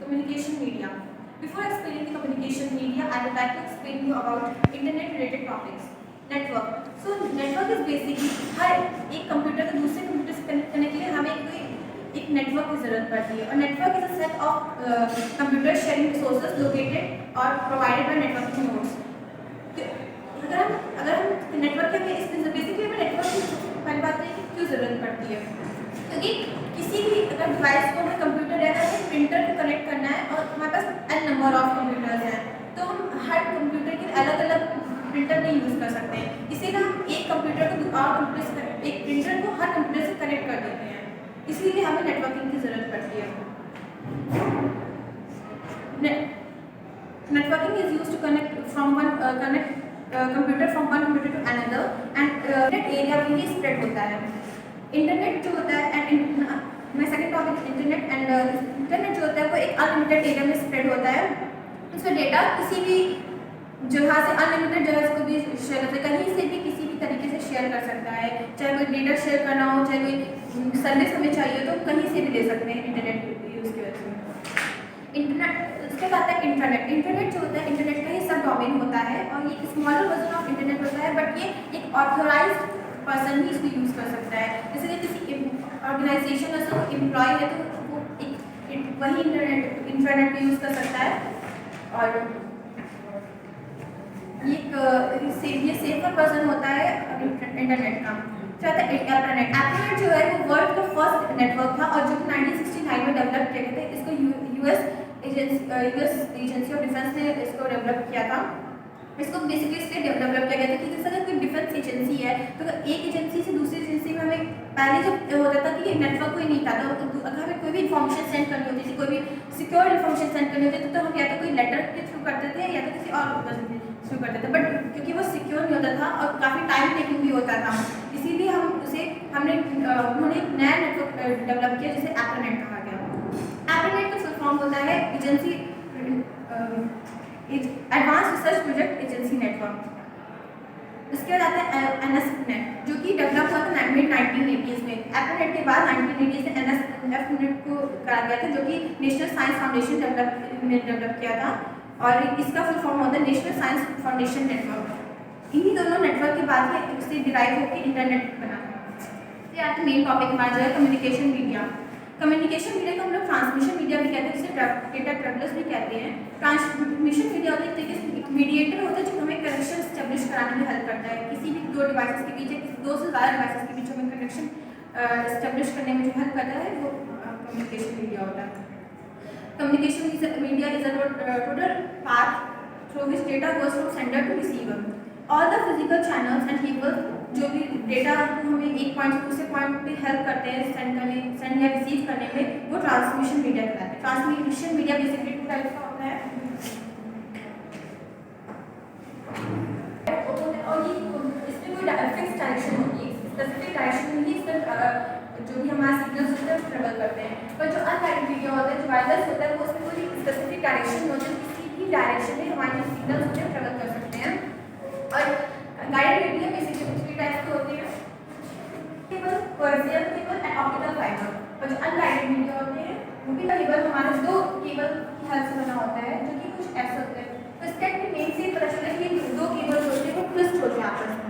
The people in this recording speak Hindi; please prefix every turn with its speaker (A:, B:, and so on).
A: communication media. Before explaining the communication media, I would like to explain you about internet related topics. Network. So network is basically हर एक कंप्यूटर को दूसरे कंप्यूटर से कनेक्ट करने के लिए हमें कोई एक नेटवर्क की जरूरत पड़ती है और network is a set of computer sharing resources located और प्रोवाइडेड बाय नेटवर्किंग नोड्स. अगर हम नेटवर्क के इसमें बेसिकली हमें नेटवर्क की पहली बात है कि क्यों ज़रूरत पड़ती है, क्योंकि किसी भी अगर डिवाइस को हमें कंप्यूटर या फिर प्रिंटर को कनेक्ट करना है और हमारे पास n नंबर ऑफ कंप्यूटर्स हैं तो हम हर कंप्यूटर के अलग अलग प्रिंटर नहीं यूज़ कर सकते हैं. इसीलिए हम एक कंप्यूटर को और कंप्यूटर से एक प्रिंटर को हर कंप्यूटर से कनेक्ट कर देते हैं. इसीलिए हमें नेटवर्किंग की ज़रूरत पड़ती है. Networking is used to connect computer from one computer to another and net area में ही स्प्रेड होता है. इंटरनेट जो होता है मेरा second topic internet and internet जो होता है वो एक अनलिमिटेड एरिया में स्प्रेड होता है. उसका डेटा किसी भी जगह से अनलिमिटेड जगह को भी शेयर करता है, कहीं से भी किसी भी तरीके से शेयर कर सकता है. चाहे कोई डेटा शेयर करना हो, चाहे कोई सर्विस हमें चाहिए तो कहीं से भी ले सकते हैं इंटरनेट यूज़ की वजह से. इंटरनेट उसके बाद है इंटरनेट. इंटरनेट जो होता है इंटरनेट का ही सब डोमेन होता है और ये एक स्मॉलर वर्जन ऑफ इंटरनेट होता है, बट ये एक ऑथोराइज्ड पर्सन ही इसको यूज़ कर सकता है. जैसे किसी ऑर्गेनाइजेशन है तो एम्प्लॉय है तो वो एक वही इंटरनेट को यूज़ कर सकता है. और ये सेफर वर्जन होता है इंटरनेट का. चाहता है एप्रानेट. एप्रानेट जो है वो वर्ल्ड का फर्स्ट नेटवर्क था और जो 1969 में डेवलप किया गया था. इसको यूएस एजेंसी ऑफ डिफेंस ने इसको डेवलप किया था. इसको बेसिकली इसलिए डेवलप किया गया था कि जैसे अगर कोई डिफेंस एजेंसी है तो एक एजेंसी से दूसरी एजेंसी में हमें पहले जो होता था कि नेटवर्क कोई नहीं था तो अगर हमें कोई भी इन्फॉर्मेशन सेंड करनी होती थी, कोई भी सिक्योर इन्फॉर्मेशन सेंड करनी होती थी तो हम या तो कोई लेटर के थ्रू करते थे या तो किसी और थ्रू करते थे. बट क्योंकि वो सिक्योर नहीं होता था और काफ़ी टाइम टेकिंग भी होता था, इसीलिए उन्होंने एक नया नेटवर्क डेवलप किया जिसे एप्रानेट कहा गया. एप्रानेट का फुल फॉर्म होता है agency advance research project agency network. उसके बाद आता है एनएसनेट जो कि डेवलप हुआ था मिड 1980s में. एप्रानेट के बाद 1980s में एनएसनेट को करा गया था जो कि नेशनल साइंस फाउंडेशन ने डेवलप किया था और इसका फुल फॉर्म होता है नेशनल साइंस फाउंडेशन नेटवर्क. इन्हीं दोनों नेटवर्क के बाद उससे डिराइव होकर इंटरनेट बना. ये आपके मेन टॉपिक हमारा जो है कम्युनिकेशन मीडिया. कम्युनिकेशन मीडिया को हम लोग ट्रांसमिशन मीडिया भी कहते हैं, जिसे डेटा ट्रेवलर्स भी कहते हैं. ट्रांसमिशन मीडिया होता है एक तरीके से एक मीडिएटर होता है जो हमें कनेक्शन स्टेब्लिश कराने में हेल्प करता है. किसी भी दो डिवाइसेस के बीच या किसी दो से ज़्यादा डिवाइसेस के बीच हमें कनेक्शन स्टेब्लिश करने में जो हेल्प करता है वो कम्युनिकेशन मीडिया होता है. Communication media is a total path through which data goes from sender to receiver. All the physical channels and cable जो भी डेटा हमें एक पॉइंट से दूसरे पॉइंट पे हेल्प करते हैं सेंड या रिसीव करने में वो ट्रांसमिशन मीडिया कहलाता है. Transmission media basically two types का होता है और ये इसमें कोई फिक्स डायरेक्शन होती है, स्पेसिफिक डायरेक्शन में ही इसमें जो भी हमारे सिग्नल्स होते हैं ट्रेवल करते हैं. पर जो अनगाइडेड मीडिया होता है जो वायरलेस होता है वो उसमें कोई स्पेसिफिक डायरेक्शन होती है, किसी भी डायरेक्शन में हमारे जो सिग्नल्स होते हैं ट्रेवल कर सकते हैं. और guided media basically three types के होते हैं cable, coaxial cable and optical fibre. और जो अनगाइडेड मीडिया होते हैं वो भी केबल हमारा दो केबल की हेल्प से बना होता है जो कि कुछ ऐसे होते हैं. तो इसका मेन से पता चला कि दो केबल होते हैं वो ट्विस्ट होते हैं आपस में.